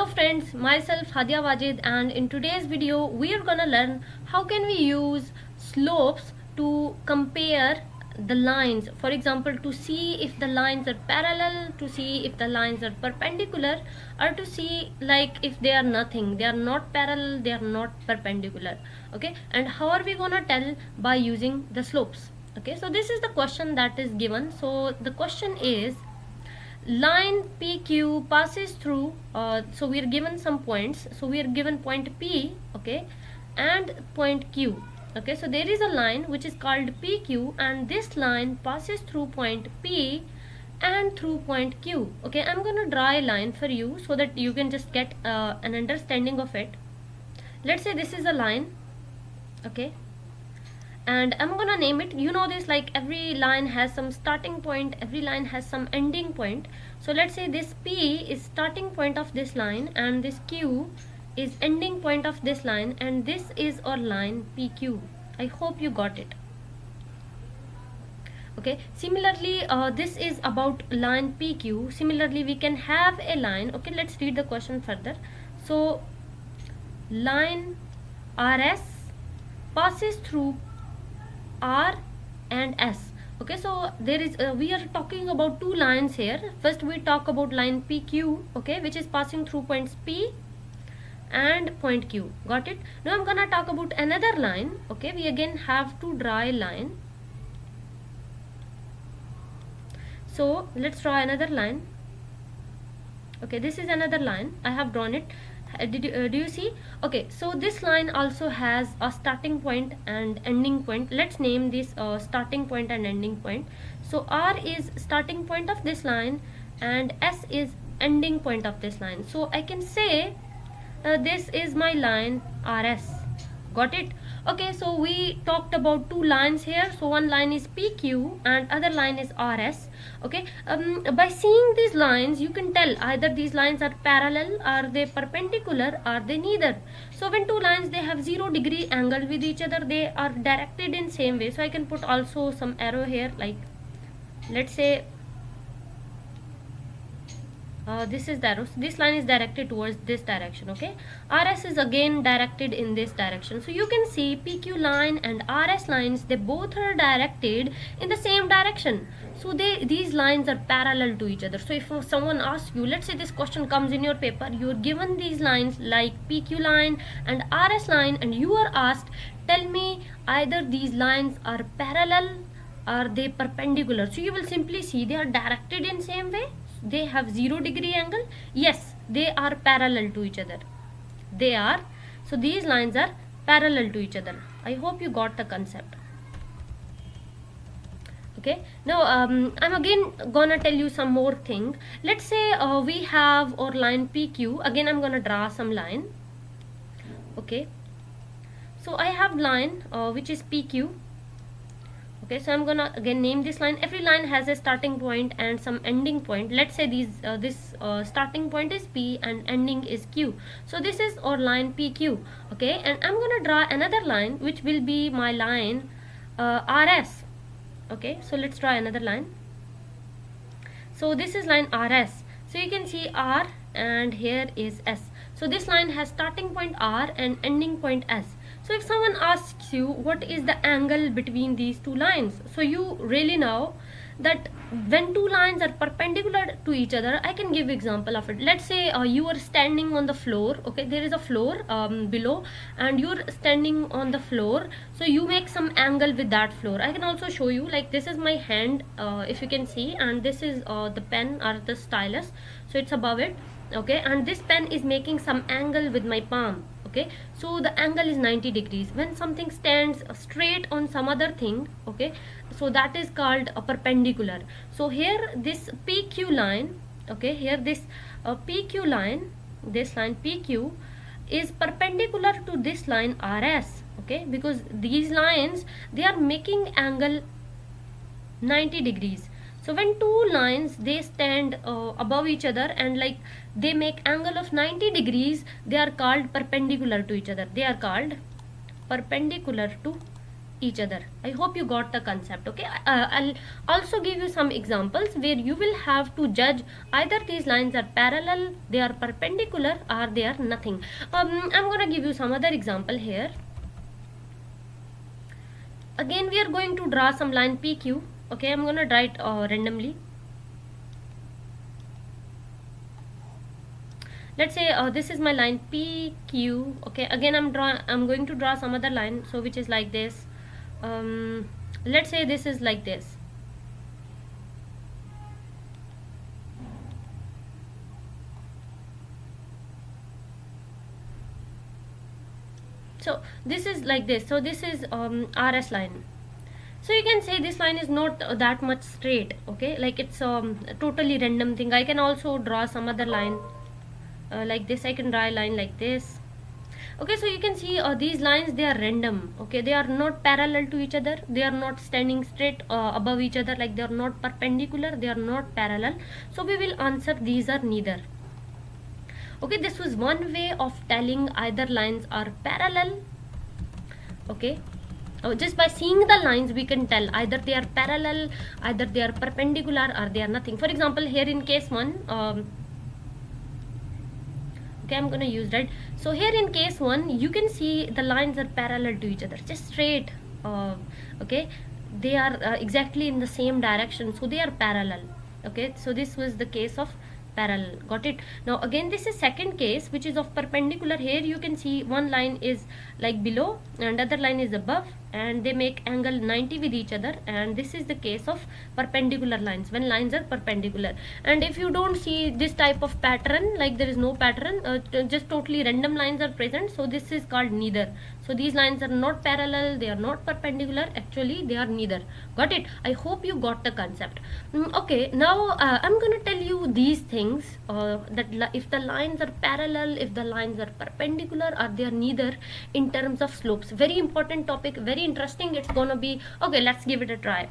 Hello friends, myself HADIA WAJID, and in today's video we are gonna learn how can we use slopes to compare the lines. For example, to see if the lines are parallel, to see if the lines are perpendicular, or to see like if they are nothing, they are not parallel, they are not perpendicular. Okay, and how are we gonna tell? By using the slopes. Okay, so this is the question that is given. So the question is, line PQ passes through, so we are given some points, so we are given point P, okay, and point Q. Okay, so there is a line which is called PQ, and this line passes through point P and through point Q. Okay, I'm gonna draw a line for you so that you can just get an understanding of it. Let's say this is a line, okay, and I'm gonna name it. You know this, like every line has some starting point, every line has some ending point. So let's say this P is starting point of this line, and this Q is ending point of this line, and this is our line PQ. I hope you got it. Okay, similarly this is about line PQ. Similarly we can have a line. Okay, let's read the question further. So line RS passes through R and S. Okay, so there is we are talking about two lines here. First we talk about line PQ, okay, which is passing through points P and point Q. Got it? Now I'm gonna talk about another line. Okay, we again have to draw a line. So let's draw another line. Okay, this is another line. I have drawn it. Do you see? Okay, so this line also has a starting point and ending point. Let's name this starting point and ending point. So R is starting point of this line and S is ending point of this line. So I can say this is my line RS. Got it? Okay, so we talked about two lines here. So one line is PQ and other line is RS. Okay, by seeing these lines you can tell either these lines are parallel, are they perpendicular, are they neither. So when two lines they have 0-degree angle with each other, they are directed in same way. So I can put also some arrow here, like let's say this is the arrow. So this line is directed towards this direction. Okay, RS is again directed in this direction. So you can see PQ line and RS lines, they both are directed in the same direction. So these lines are parallel to each other. So if someone asks you, let's say this question comes in your paper, you are given these lines like PQ line and RS line, and you are asked, tell me either these lines are parallel, are they perpendicular. So you will simply see they are directed in same way, they have 0-degree angle. Yes, they are parallel to each other. They are. So these lines are parallel to each other. I hope you got the concept. Okay, now I'm again gonna tell you some more thing. Let's say we have our line PQ. Again I'm gonna draw some line. Okay, so I have line which is PQ. Okay, so I'm gonna again name this line. Every line has a starting point and some ending point. Let's say this starting point is P and ending is Q. So this is our line PQ. Okay, and I'm gonna draw another line which will be my line RS. Okay, so let's draw another line. So this is line RS. So you can see R and here is S. So this line has starting point R and ending point S. So if someone asks you what is the angle between these two lines, so you really know that when two lines are perpendicular to each other, I can give example of it. Let's say you are standing on the floor. Okay, there is a floor below and you're standing on the floor, so you make some angle with that floor. I can also show you, like this is my hand, if you can see, and this is the pen or the stylus, so it's above it. Okay, and this pen is making some angle with my palm. Okay, so the angle is 90 degrees. When something stands straight on some other thing, okay, so that is called a perpendicular. So here this PQ line, okay, here this PQ line, this line PQ is perpendicular to this line RS. Okay, because these lines, they are making angle 90 degrees. So when two lines they stand above each other and like they make angle of 90 degrees, they are called perpendicular to each other. They are called perpendicular to each other. I hope you got the concept. Okay, I'll also give you some examples where you will have to judge either these lines are parallel, they are perpendicular, or they are nothing. I'm gonna give you some other example here. Again we are going to draw some line PQ. Okay, I'm gonna draw it randomly. Let's say this is my line PQ. Okay, again I'm going to draw some other line, so which is like this. Let's say this is like this. So this is like this. So this is RS line. So you can say this line is not that much straight. Okay, like it's a totally random thing. I can also draw some other line like this. I can draw a line like this. Okay, so you can see these lines, they are random. Okay, they are not parallel to each other, they are not standing straight above each other, like they are not perpendicular, they are not parallel. So we will answer these are neither. Okay, this was one way of telling either lines are parallel. Okay, just by seeing the lines we can tell either they are parallel, either they are perpendicular, or they are nothing. For example, here in case 1, okay, I'm gonna use red. So here in case 1 you can see the lines are parallel to each other, just straight. Okay, they are exactly in the same direction, so they are parallel. Okay, so this was the case of parallel. Got it? Now again this is second case, which is of perpendicular. Here you can see one line is like below and other line is above, and they make angle 90 with each other, and this is the case of perpendicular lines, when lines are perpendicular. And if you don't see this type of pattern, like there is no pattern, just totally random lines are present, so this is called neither. So these lines are not parallel, they are not perpendicular, actually they are neither. Got it? I hope you got the concept. Okay, now I'm gonna tell you these things, that if the lines are parallel, if the lines are perpendicular, or they are neither, in terms of slopes. Very important topic, very interesting it's gonna be. Okay, let's give it a try.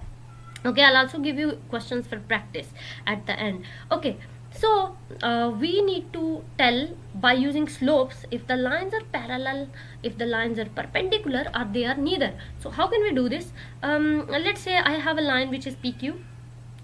Okay, I'll also give you questions for practice at the end. Okay, so we need to tell by using slopes if the lines are parallel, if the lines are perpendicular, or they are neither. So how can we do this? Let's say I have a line which is PQ.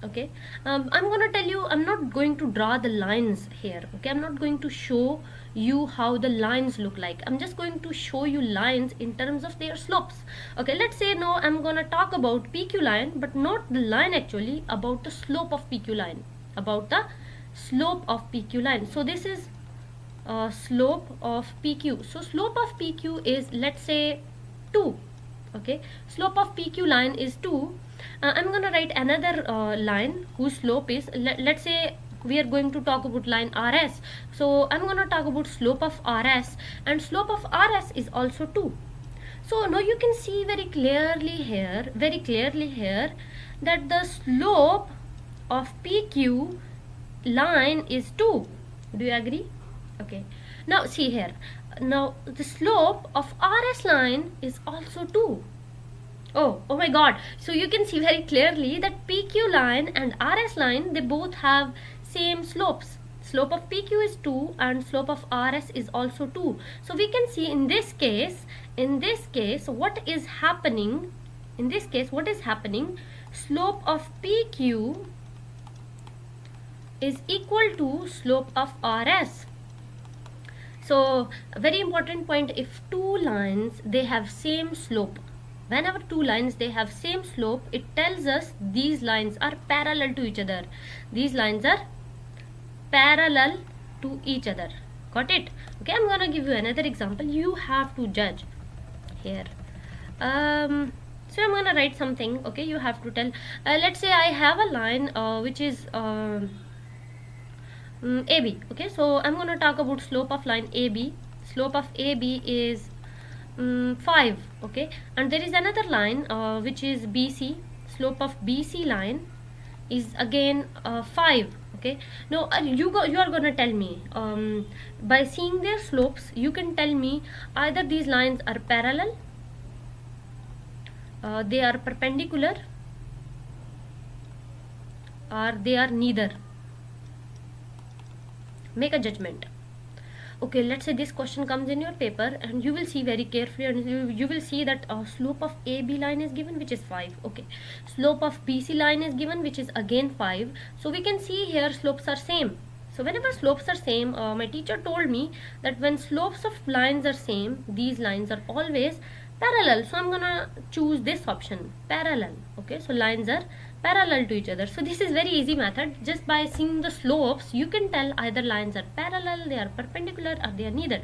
Okay, I'm gonna tell you, I'm not going to draw the lines here. Okay, I'm not going to show you how the lines look like. I'm just going to show you lines in terms of their slopes. Okay, let's say now I'm gonna talk about PQ line, but not the line actually, about the slope of PQ line, about the slope of PQ line. So this is slope of PQ. So slope of PQ is, let's say, 2. Okay, slope of PQ line is 2. I'm gonna write another line whose slope is, let's say we are going to talk about line RS. So I'm gonna talk about slope of RS, and slope of RS is also 2. So now you can see very clearly here that the slope of PQ line is 2. Do you agree? Okay, now see here, now the slope of RS line is also 2. Oh my god, so you can see very clearly that PQ line and RS line, they both have same slopes. Slope of PQ is 2 and slope of RS is also 2. So we can see in this case what is happening, slope of PQ is equal to slope of RS. So very important point, if two lines they have same slope, whenever two lines they have same slope, it tells us these lines are parallel to each other. These lines are parallel to each other. Got it? Okay, I'm gonna give you another example. You have to judge here. So I'm gonna write something. Okay, you have to tell. Let's say I have a line which is AB. Okay, so I'm gonna talk about slope of line AB. Slope of AB is 5. Okay, and there is another line which is BC. Slope of BC line is again 5. Okay, now you are gonna tell me, by seeing their slopes you can tell me either these lines are parallel, they are perpendicular, or they are neither. Make a judgment. Okay, let's say this question comes in your paper, and you will see very carefully, and you will see that slope of AB line is given, which is 5. Okay, slope of BC line is given, which is again 5. So we can see here slopes are same. So whenever slopes are same, my teacher told me that when slopes of lines are same, these lines are always parallel. So I'm gonna choose this option, parallel. Okay, so lines are parallel to each other. So this is very easy method. Just by seeing the slopes, you can tell either lines are parallel, they are perpendicular, or they are neither.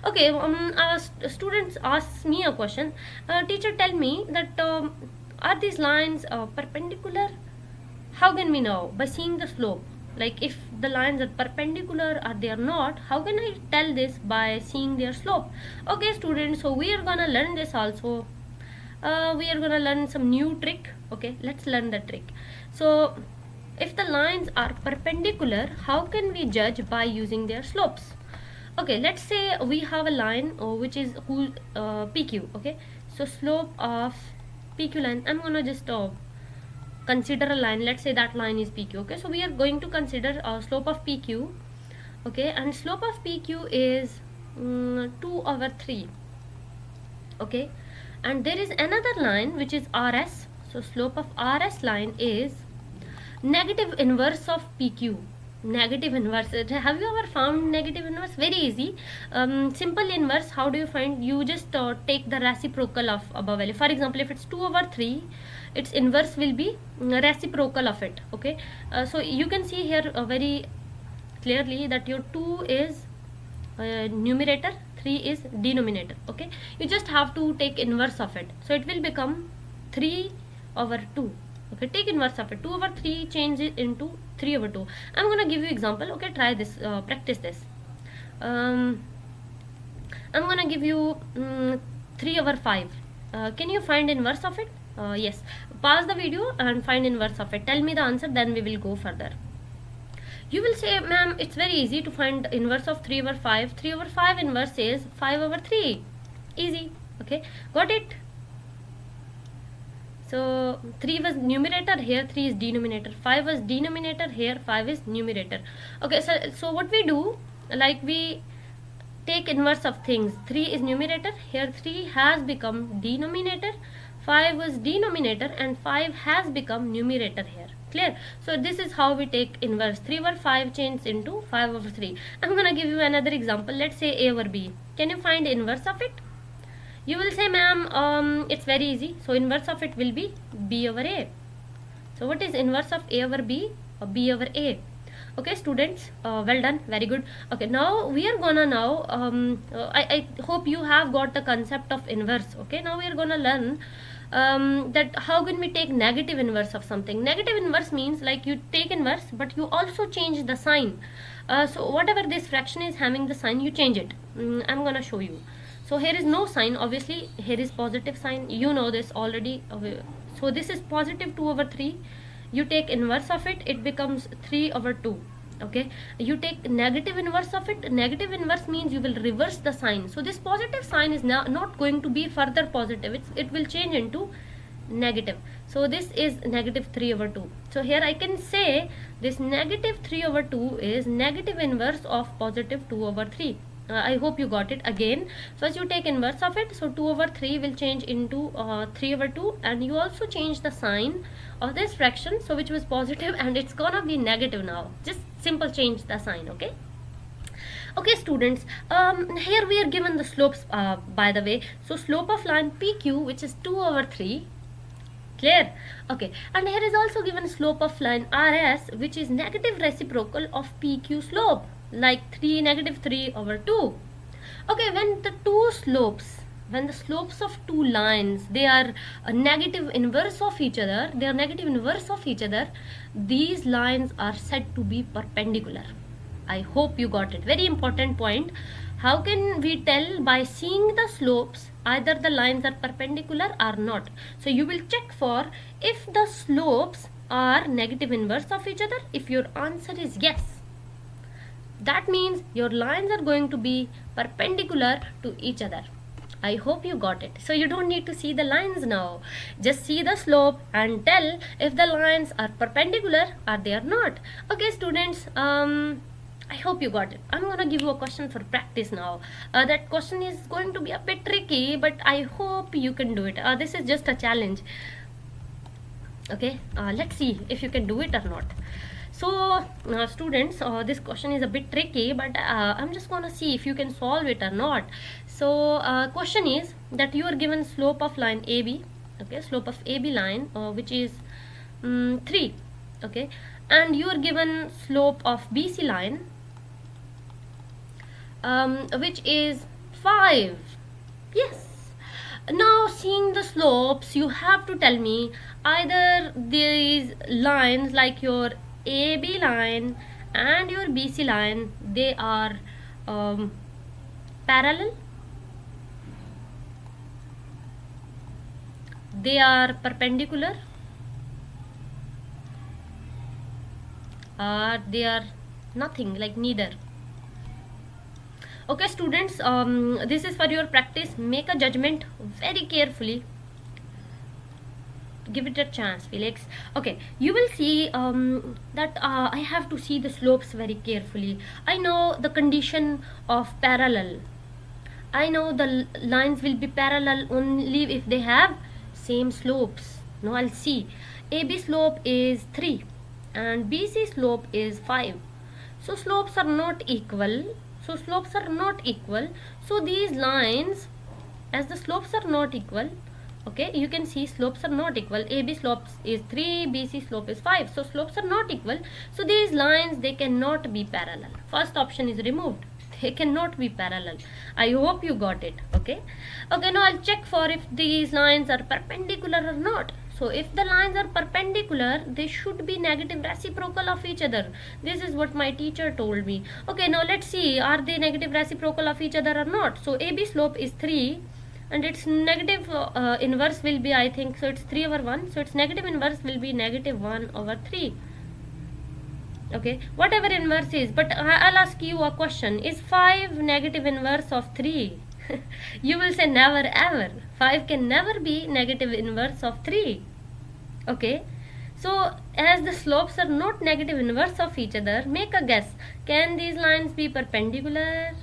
Okay, students ask me a question. Teacher, tell me that are these lines perpendicular? How can we know? By seeing the slope. Like if the lines are perpendicular or they are not, how can I tell this by seeing their slope? Okay, students, so we are gonna learn this also. We are gonna learn some new trick. Okay, let's learn the trick. So if the lines are perpendicular, how can we judge by using their slopes? Okay, let's say we have a line which is PQ. Okay, so slope of PQ line, I'm gonna just consider a line. Let's say that line is PQ. Okay, so we are going to consider slope of PQ. Okay, and slope of PQ is 2/3. Okay, and there is another line which is RS. So slope of RS line is negative inverse of PQ. Negative inverse. Have you ever found negative inverse? Very easy. Simple inverse, how do you find? You just take the reciprocal of above value. For example, if it's 2/3, its inverse will be reciprocal of it. Okay, so you can see here very clearly that your 2 is numerator, 3 is denominator. Okay, you just have to take inverse of it, so it will become 3/2. Okay, take inverse of it. 2/3 change it into 3/2. I'm gonna give you example. Okay, try this, practice this. I'm gonna give you 3/5. Can you find inverse of it? Yes, pause the video and find inverse of it. Tell me the answer, then we will go further. You will say, ma'am, it's very easy to find inverse of 3/5. 3/5 inverse is 5/3. Easy. Okay, got it? So 3 was numerator, here 3 is denominator. 5 was denominator, here 5 is numerator. Okay, so what we do, like we take inverse of things. 3 is numerator, here 3 has become denominator. 5 was denominator and 5 has become numerator here. Clear? So this is how we take inverse. 3/5 changes into 5/3. I'm gonna give you another example. Let's say A/B. Can you find inverse of it? You will say, ma'am, it's very easy. So inverse of it will be B/A. So what is inverse of A/B or B/A? Okay, students, well done, very good. Okay, now we are gonna I hope you have got the concept of inverse. Okay, now we are gonna learn that how can we take negative inverse of something. Negative inverse means like you take inverse but you also change the sign. So whatever this fraction is having the sign, you change it. I'm gonna show you. So here is no sign, obviously here is positive sign, you know this already. So this is positive 2/3. You take inverse of it, it becomes 3/2. Okay, you take negative inverse of it. Negative inverse means you will reverse the sign. So this positive sign is now not going to be further positive, it will change into negative. So this is negative 3/2. So here I can say this negative 3/2 is negative inverse of positive 2/3. I hope you got it. Again, first you take inverse of it, so 2/3 will change into 3/2, and you also change the sign of this fraction, so which was positive and it's gonna be negative now. Just simple change the sign. Okay, okay students, here we are given the slopes, by the way. So slope of line PQ, which is 2/3. Clear? Okay, and here is also given slope of line RS, which is negative reciprocal of PQ slope, like negative 3/2. Okay, when the slopes of two lines, they are a negative inverse of each other, these lines are said to be perpendicular. I hope you got it. Very important point. How can we tell? By seeing the slopes, either the lines are perpendicular or not. So you will check for if the slopes are negative inverse of each other. If your answer is yes, that means your lines are going to be perpendicular to each other. I hope you got it. So you don't need to see the lines now. Just see the slope and tell if the lines are perpendicular or they are not. Okay students, I hope you got it. I'm gonna give you a question for practice now. That question is going to be a bit tricky, but I hope you can do it. This is just a challenge. Okay, let's see if you can do it or not. So students, this question is a bit tricky, but I'm just gonna see if you can solve it or not. So question is that you are given slope of line AB, okay, slope of AB line, which is 3, okay, and you are given slope of BC line, which is 5. Yes. Now seeing the slopes, you have to tell me either these lines like your AB line and your BC line, they are parallel, they are perpendicular, or they are nothing, like neither. Okay students, this is for your practice. Make a judgment very carefully. Give it a chance, Felix. Okay, you will see that I have to see the slopes very carefully. I know the condition of parallel. I know the lines will be parallel only if they have same slopes. Now I'll see. AB slope is 3 and BC slope is 5. So slopes are not equal. So these lines, as the slopes are not equal, okay, you can see slopes are not equal. AB slope is 3, BC slope is 5. So slopes are not equal. So these lines, they cannot be parallel. First option is removed. They cannot be parallel. I hope you got it. Okay. Okay, now I'll check for if these lines are perpendicular or not. So if the lines are perpendicular, they should be negative reciprocal of each other. This is what my teacher told me. Okay, now let's see, are they negative reciprocal of each other or not? So AB slope is 3 and its negative inverse will be, I think, so it's 3 over 1. So its negative inverse will be negative 1 over 3. Okay, whatever inverse is, but I'll ask you a question. Is 5 negative inverse of 3? You will say never ever. 5 can never be negative inverse of 3. Okay, so as the slopes are not negative inverse of each other, make a guess. Can these lines be perpendicular?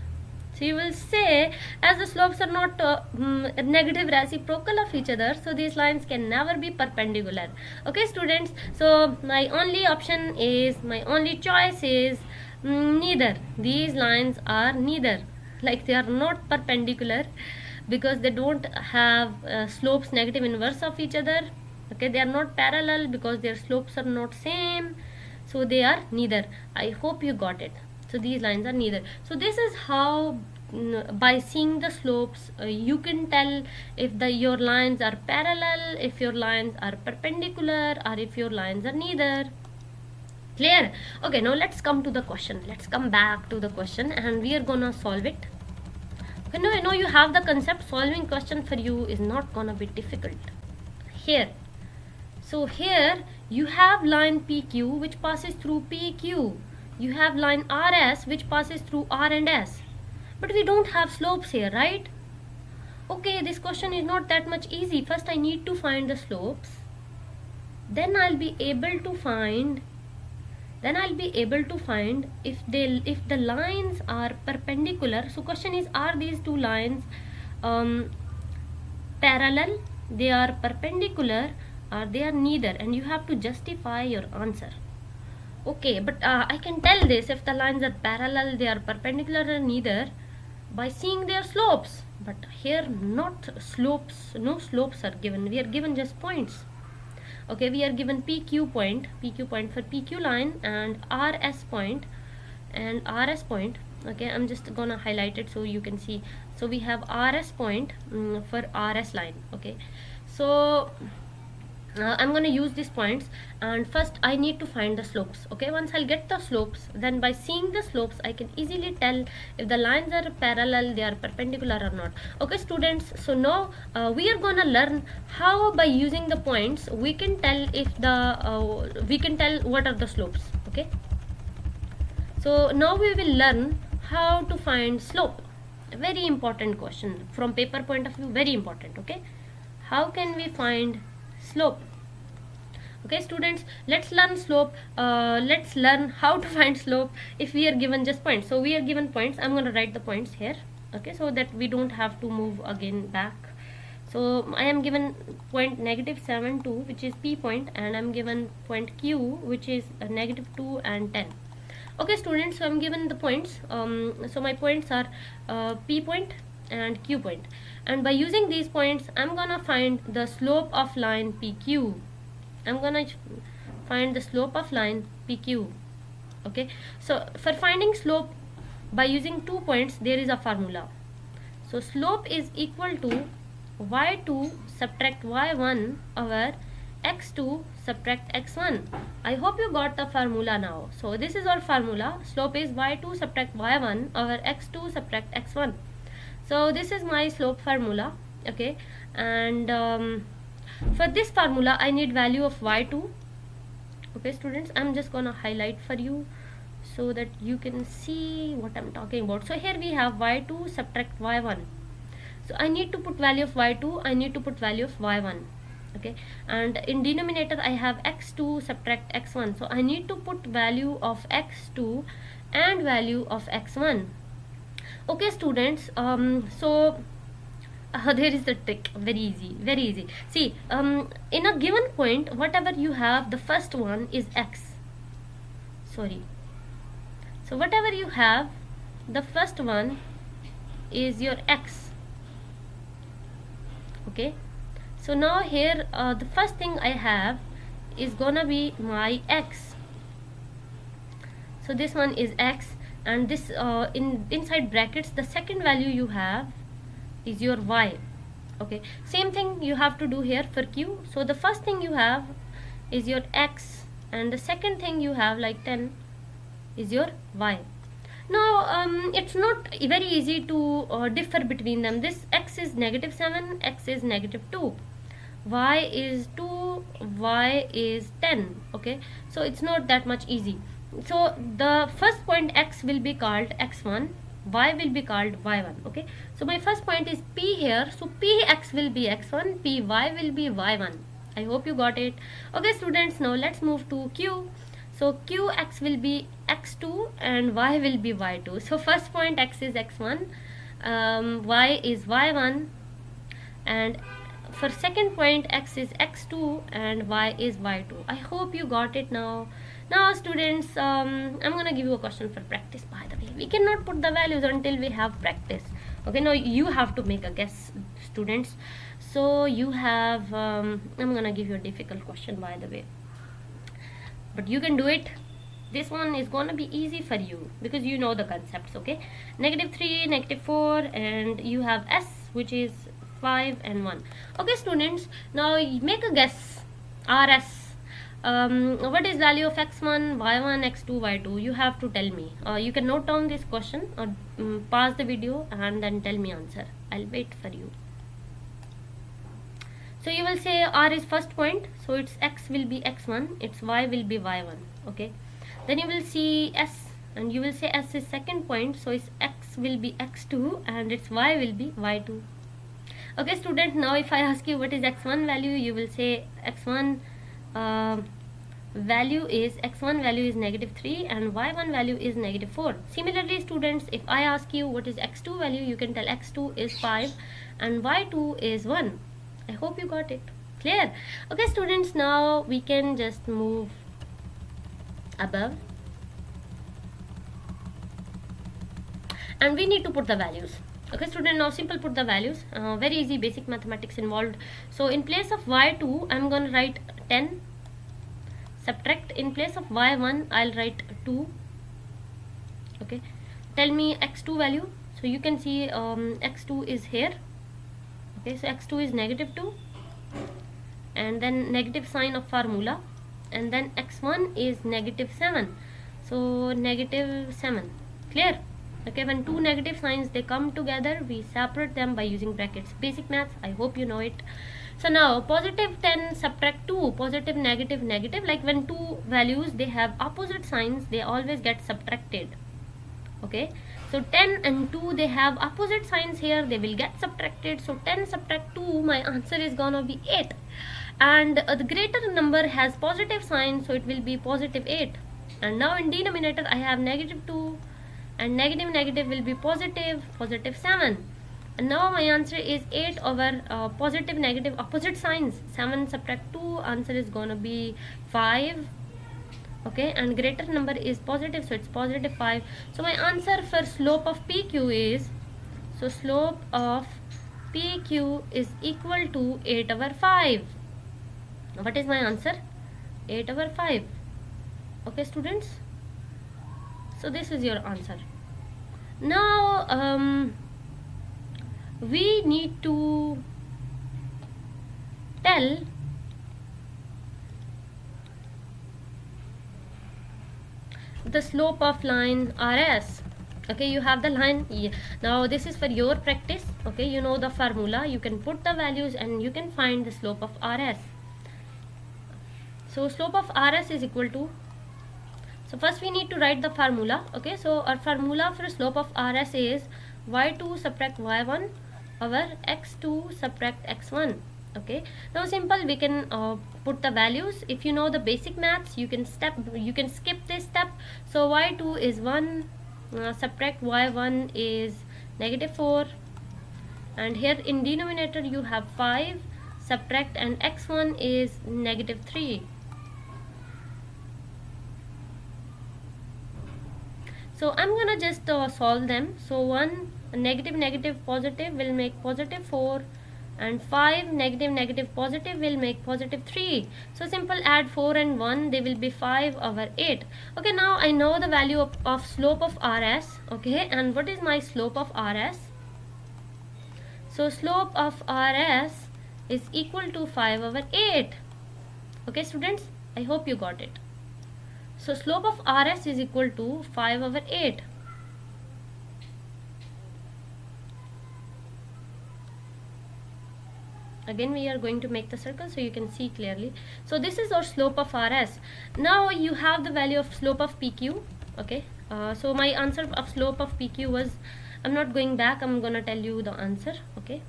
So you will say, as the slopes are not negative reciprocal of each other, so these lines can never be perpendicular. Okay students, so my only choice is neither. These lines are neither, like they are not perpendicular because they don't have slopes negative inverse of each other. Okay, they are not parallel because their slopes are not same, so they are neither. I hope you got it. So these lines are neither. So this is how by seeing the slopes you can tell if your lines are parallel, if your lines are perpendicular, or if your lines are neither. Clear? Okay, now let's come to the question. Let's come back to the question and we are gonna solve it. Okay, now I know you have the concept. Solving question for you is not gonna be difficult. Here, so here you have line PQ which passes through PQ. You have line RS which passes through R and S. But we don't have slopes here, right? Okay, this question is not that much easy. First I need to find the slopes. Then I'll be able to find if the lines are perpendicular. So question is, are these two lines parallel, they are perpendicular, or they are neither? And you have to justify your answer. Okay, but I can tell this if the lines are parallel, they are perpendicular, or neither by seeing their slopes. But here not slopes, no slopes are given. We are given just points. Okay, we are given PQ point for PQ line, and RS point and RS point. Okay, I'm just gonna highlight it so you can see. So we have RS point for RS line. Okay, so I'm gonna use these points, and first I need to find the slopes. Okay, once I'll get the slopes, then by seeing the slopes I can easily tell if the lines are parallel, they are perpendicular or not. Okay students, so now we are gonna learn how by using the points we can tell if what are the slopes. Okay, so now we will learn how to find slope. A very important question from paper point of view, very important. Okay, how can we find slope? Okay students, let's learn slope. Let's learn how to find slope if we are given just points. So we are given points. I'm going to write the points here, okay, so that we don't have to move again back. So I am given point -7, 2, which is P point, and I'm given point Q, which is -2 and 10. Okay students, so I'm given the points. So my points are P point and Q point, and by using these points I'm gonna find the slope of line PQ. I'm gonna find the slope of line PQ. Okay, so for finding slope by using 2 points, there is a formula. So slope is equal to y2 subtract y1 over x2 subtract x1. I hope you got the formula now. So this is our formula. Slope is y2 subtract y1 over x2 subtract x1. So this is my slope formula. Okay, and for this formula I need value of y2. Okay students, I'm just gonna highlight for you so that you can see what I'm talking about. So here we have y2 subtract y1. So I need to put value of y2, I need to put value of y1. Okay, and in denominator I have x2 subtract x1. So I need to put value of x2 and value of x1. Okay students, there is the trick. Very easy, very easy. See, in a given point, whatever you have, the first one is x. Sorry. So whatever you have, the first one is your x. Okay. So now here, the first thing I have is gonna be my x. So this one is x, and this inside brackets, the second value you have is your y. Okay, same thing you have to do here for q. So the first thing you have is your x, and the second thing you have, like 10, is your y. Now it's not very easy to differ between them. This x is -7, x is -2, y is 2, y is 10. Okay, so it's not that much easy. So the first point x will be called x1, y will be called y1. Okay, so my first point is p here, so px will be x1, py will be y1. I hope you got it. Okay students, now let's move to q. So qx will be x2 and y will be y2. So first point x is x1, y is y1, and for second point x is x2 and y is y2. I hope you got it now. Now students, I'm gonna give you a question for practice. By the way, we cannot put the values until we have practice. Okay, now you have to make a guess, students. So you have I'm gonna give you a difficult question, by the way, but you can do it. This one is gonna be easy for you because you know the concepts. Okay, -3, -4, and you have s, which is 5 and 1. Okay students, now make a guess. rs, what is value of x1, y1, x2, y2? You have to tell me. You can note down this question or pause the video and then tell me answer. I'll wait for you. So you will say r is first point, so its x will be x1, its y will be y1. Okay, then you will see s, and you will say s is second point, so its x will be x2 and its y will be y2. Okay student, now if I ask you what is x1 value, you will say x1 value is -3 and y1 value is -4. Similarly students, if I ask you what is x2 value, you can tell x2 is 5 and y2 is 1. I hope you got it. Clear? Okay students, now we can just move above, and we need to put the values. Okay student, now simple put the values. Very easy, basic mathematics involved. So in place of y2 I'm gonna write 10, subtract. In place of y1 I'll write 2. Okay, tell me x2 value. So you can see x2 is here. Okay, so x2 is -2, and then negative sign of formula, and then x1 is -7, so -7. Clear? Okay, when two negative signs they come together, we separate them by using brackets. Basic maths, I hope you know it. So now +10 subtract 2, positive, negative, negative. Like when two values they have opposite signs, they always get subtracted. Okay, so 10 and 2 they have opposite signs here, they will get subtracted. So 10 subtract 2, my answer is gonna be 8. and the greater number has positive sign, so it will be positive 8. And now in denominator I have negative 2, and negative negative will be positive 7. And now my answer is 8 over positive negative opposite signs. 7 subtract 2, answer is gonna be 5. Okay, and greater number is positive, so it's positive 5. So my answer for slope of PQ is, so slope of PQ is equal to 8 over 5. What is my answer? 8 over 5. Okay students, so this is your answer. Now we need to tell the slope of line RS. Okay, you have the line. Now this is for your practice. Okay, you know the formula, you can put the values and you can find the slope of RS. So slope of RS is equal to, so first we need to write the formula. Okay, so our formula for slope of RS is y2 subtract y1 over x2 subtract x1. Okay, now simple, we can put the values. If you know the basic maths, you can skip this step. So y2 is 1, subtract y1 is negative 4, and here in denominator you have 5, subtract, and x1 is negative 3. So I'm gonna just solve them. So 1 negative negative positive will make positive 4, and 5 negative negative positive will make positive 3. So simple, add 4 and 1, they will be 5 over 8. Okay, now I know the value of slope of RS. Okay, and what is my slope of RS? So slope of RS is equal to 5 over 8. Okay students, I hope you got it. So slope of RS is equal to 5 over 8. Again we are going to make the circle so you can see clearly. So this is our slope of RS. Now you have the value of slope of PQ. Okay, so my answer of slope of PQ was, I'm not going back, I'm gonna tell you the answer. Okay,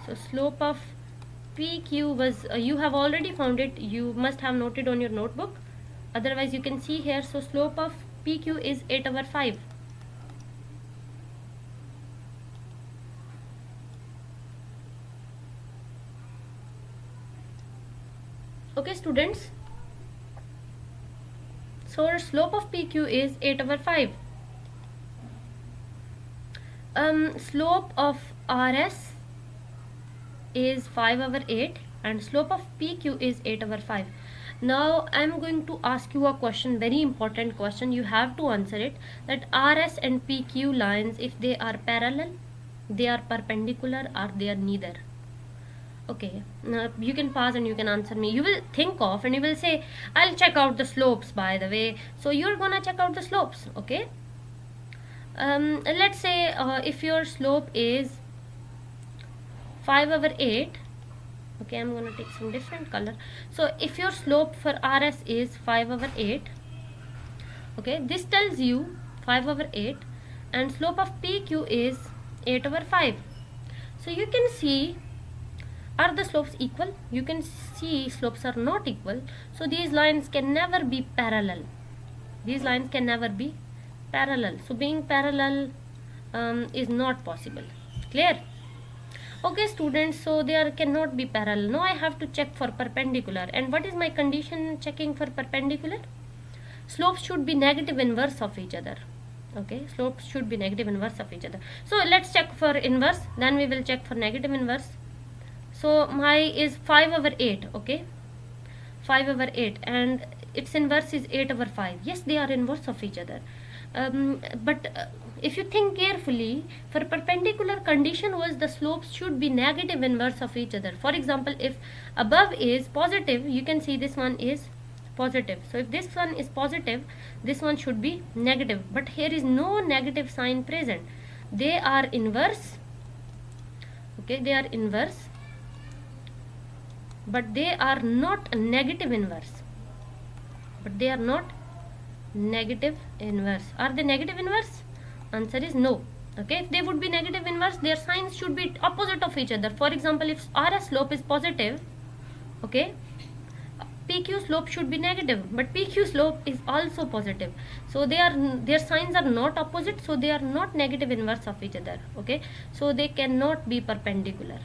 so slope of PQ was, you have already found it, you must have noted on your notebook, otherwise you can see here. So slope of PQ is 8 over 5. Okay students, so our slope of PQ is 8 over 5. Slope of RS is 5 over 8 and slope of PQ is 8 over 5. Now I am going to ask you a question, very important question, you have to answer it, that RS and PQ lines, if they are parallel, they are perpendicular, or they are neither. Okay, you can pause and you can answer me. You will think of and you will say, I'll check out the slopes by the way. So you're gonna check out the slopes. Okay, let's say if your slope is 5 over 8. Okay, I'm gonna take some different color. So if your slope for RS is 5 over 8, okay, this tells you 5 over 8, and slope of PQ is 8 over 5. So you can see, are the slopes equal? You can see slopes are not equal. So these lines can never be parallel. These lines can never be parallel. So being parallel is not possible. Clear? Okay students, so there cannot be parallel. Now I have to check for perpendicular. And what is my condition checking for perpendicular? Slopes should be negative inverse of each other. Okay, slopes should be negative inverse of each other. So let's check for inverse, then we will check for negative inverse. So my is 5 over 8. Okay, 5 over 8 and its inverse is 8 over 5. Yes, they are inverse of each other. But if you think carefully, for perpendicular condition was the slopes should be negative inverse of each other. For example, if above is positive, you can see this one is positive. So if this one is positive, this one should be negative. But here is no negative sign present. They are inverse. Okay, they are inverse, but they are not negative inverse. But they are not negative inverse. Are they negative inverse? Answer is no. Okay, if they would be negative inverse, their signs should be opposite of each other. For example, if RS slope is positive, Okay, PQ slope should be negative, but PQ slope is also positive, so their signs are not opposite, so they are not negative inverse of each other. Okay, so they cannot be perpendicular,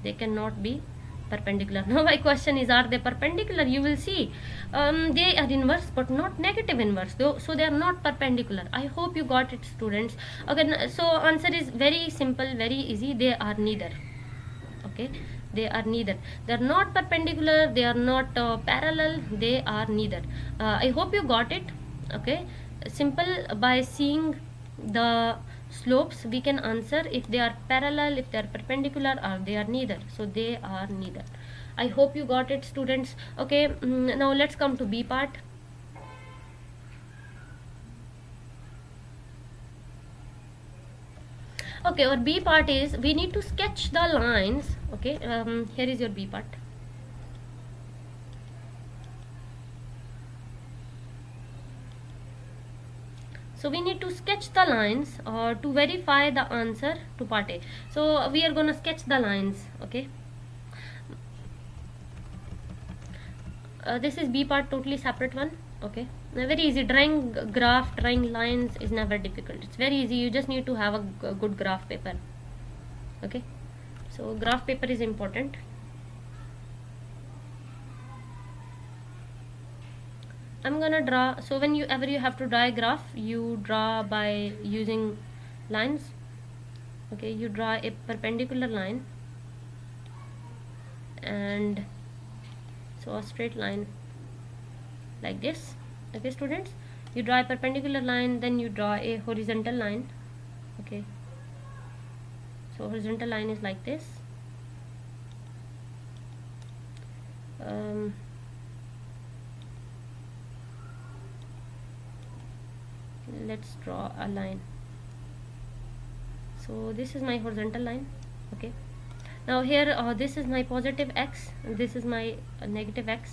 they cannot be perpendicular. Now my question is, are they perpendicular? You will see, they are inverse but not negative inverse though, so they are not perpendicular. I hope you got it, students. Okay, so answer is very simple, very easy. They are neither. Okay, they are neither. They are not perpendicular, they are not parallel, they are neither. I hope you got it. Okay, simple. By seeing the slopes we can answer if they are parallel, if they are perpendicular, or they are neither. So they are neither. I hope you got it, students. Okay, now let's come to B part. Okay, our B part is we need to sketch the lines. Okay, here is your B part. So we need to sketch the lines to verify the answer to part A. So we are going to sketch the lines. Okay, this is B part, totally separate one. Okay, now very easy. Drawing graph, drawing lines is never difficult. It's very easy. You just need to have a good graph paper. Okay, so graph paper is important. I'm gonna draw. So whenever you have to draw a graph, you draw by using lines. Okay, you draw a perpendicular line, and so a straight line like this. Okay, students, you draw a perpendicular line, then you draw a horizontal line. Okay, so horizontal line is like this. Let's draw a line. So this is my horizontal line. Okay, now here this is my positive x, and this is my negative x.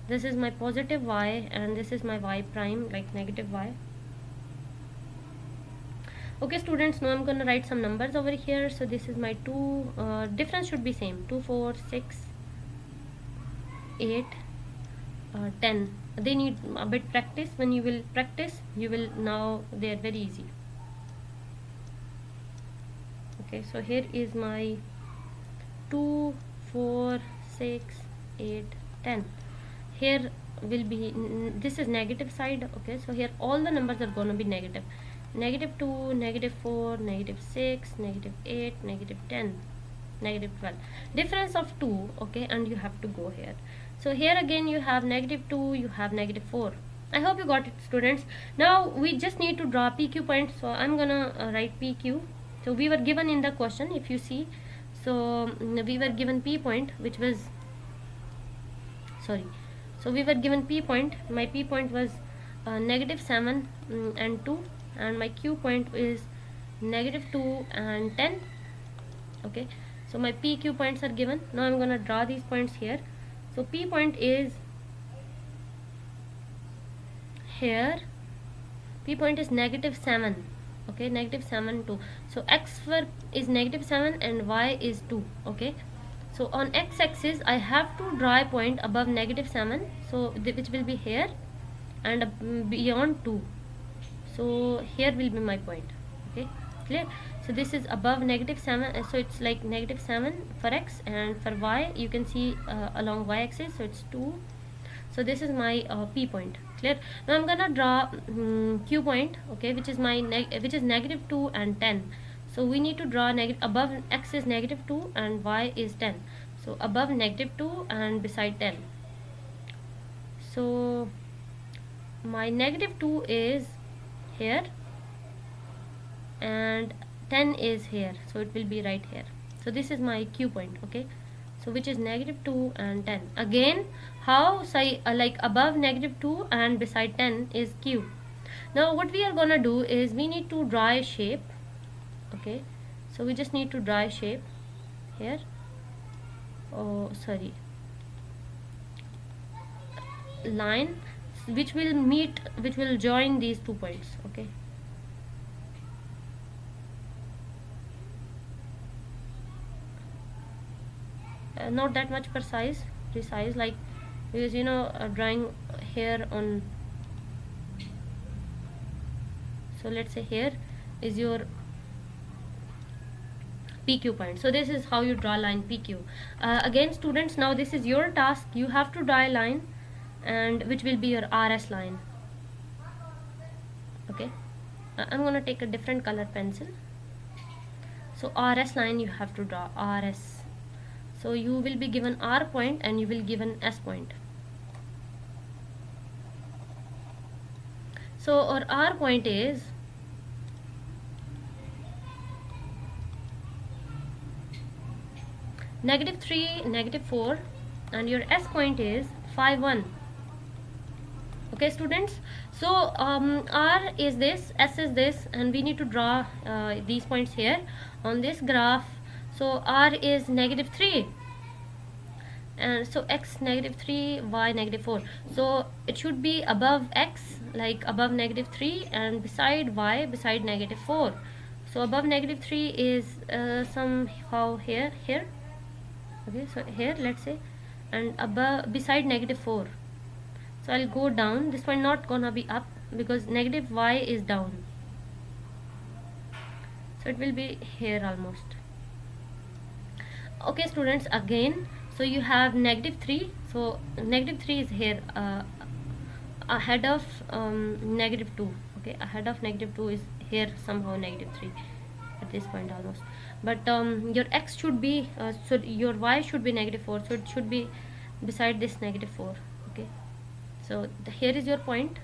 This is my positive y, and this is my y prime, like negative y. Okay, students, now I'm going to write some numbers over here. So this is my 2, difference should be same, 2 4 6 8 10. They need a bit practice. When you will practice, you will, now they are very easy. Okay, so here is my 2 4 6 8 10. Here will be, this is negative side. Okay, so here all the numbers are going to be negative. Negative 2, negative 4, negative 6, negative 8, negative 10, negative 12. Difference of 2. Okay, and you have to go here. So here again you have negative 2, you have negative 4. I hope you got it, students. Now we just need to draw PQ point. So I'm gonna write PQ. So we were given in the question, if you see, so we were given P point, which was, sorry, so we were given P point. My P point was negative 7 and 2, and my Q point is negative 2 and 10. Okay, so my PQ points are given. Now I'm gonna draw these points here. So P point is here. P point is negative 7. Okay, negative 7 2. So x is negative 7 and y is 2. Okay, so on x-axis I have to draw a point above negative 7, so which will be here, and beyond 2. So here will be my point. Okay, clear? So this is above negative 7, so it's like negative 7 for x, and for y you can see along y-axis, so it's 2. So this is my P point. Clear? Now I'm gonna draw Q point. Okay, which is my which is negative 2 and 10. So we need to draw above x is negative 2 and y is 10. So above negative 2 and beside 10. So my negative 2 is here and 10 is here, so it will be right here. So this is my Q point. Okay, so which is negative 2 and 10. Again, how say like above negative 2 and beside 10 is Q. Now what we are gonna do is we need to draw a shape. Okay, so we just need to draw a shape here. Oh sorry, line which will meet, which will join these 2 points. Okay, not that much precise. precise, like, because drawing here on, so let's say here is your PQ point. So this is how you draw line PQ. Again students, now this is your task. You have to draw a line, and which will be your RS line. Okay, I'm gonna take a different color pencil. So RS line you have to draw, RS. So you will be given R point and you will given S point. So our R point is -3, -4, and your S point is 5, 1. Okay students, so R is this, S is this, and we need to draw these points here on this graph. So R is -3, and so X -3, Y -4. So it should be above X, like above -3, and beside Y, beside -4. So above -3 is somehow here. Okay, so here let's say, and above, beside -4. So I'll go down. This one not gonna be up because -y is down, so it will be here almost. Okay students, again, so you have -3, so -3 is here, ahead of -2. Okay, ahead of -2 is here somehow -3 at this point almost, but your X should be so your Y should be -4, so it should be beside this -4. Okay, so here is your point.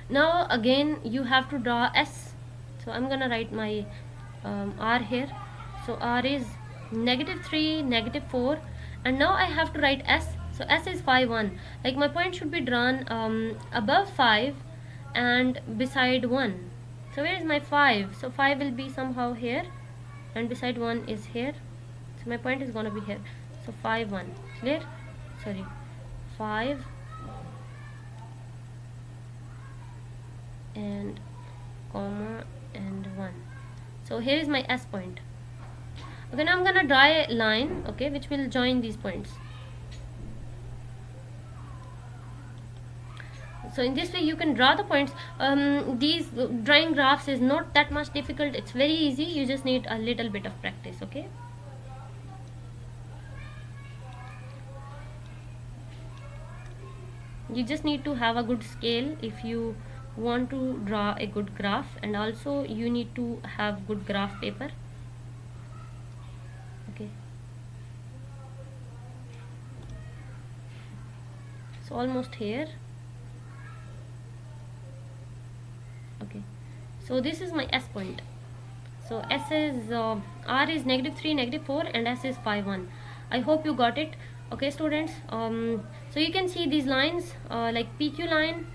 Now again you have to draw S. So I'm gonna write my R here. So R is -3, -4, and now I have to write S. So S is 5, 1. Like my point should be drawn above 5 and beside 1. So where is my 5? So 5 will be somehow here, and beside 1 is here. So my point is gonna be here. So 5, 1. Clear? Sorry, 5 and comma and 1. So here is my S point. Okay, now I'm gonna draw a line, okay, which will join these points. So in this way you can draw the points. These drawing graphs is not that much difficult, it's very easy. You just need a little bit of practice. Okay, you just need to have a good scale if you want to draw a good graph, and also you need to have good graph paper. Okay, so almost here. Okay, so this is my S point. So S is R is -3, -4, and S is 5, 1. I hope you got it. Okay students, so you can see these lines like PQ line,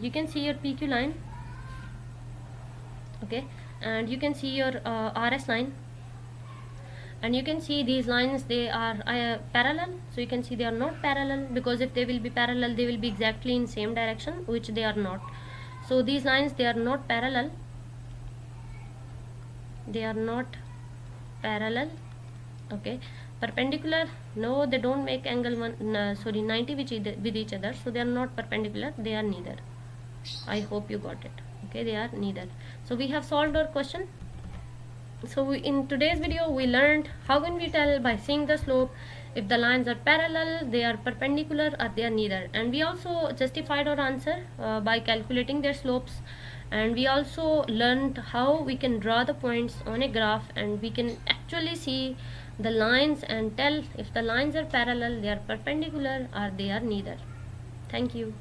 you can see your PQ line, okay, and you can see your RS line, and you can see these lines, they are parallel. So you can see they are not parallel, because if they will be parallel they will be exactly in same direction, which they are not. So these lines, they are not parallel, they are not parallel. Okay, perpendicular, no, they don't make angle 90 with each other, so they are not perpendicular, they are neither. I hope you got it. Okay, they are neither. So we have solved our question. So in today's video we learned how can we tell by seeing the slope if the lines are parallel, they are perpendicular, or they are neither. And we also justified our answer by calculating their slopes, and we also learned how we can draw the points on a graph, and we can actually see the lines and tell if the lines are parallel, they are perpendicular, or they are neither. Thank you.